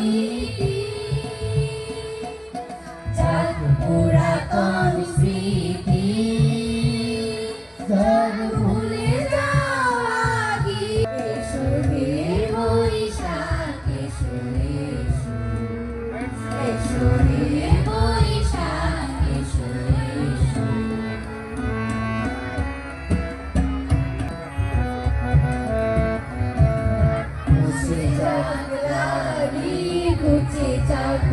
স্মৃতি যাক পুরাতন স্মৃতি সব ভুলে যাওয়া গিয়ে এসো হে বৈশাখ এসো এসো এসো হে বৈশাখ এসো এসো মুছে যাক দাড়ি ঘুচে যাক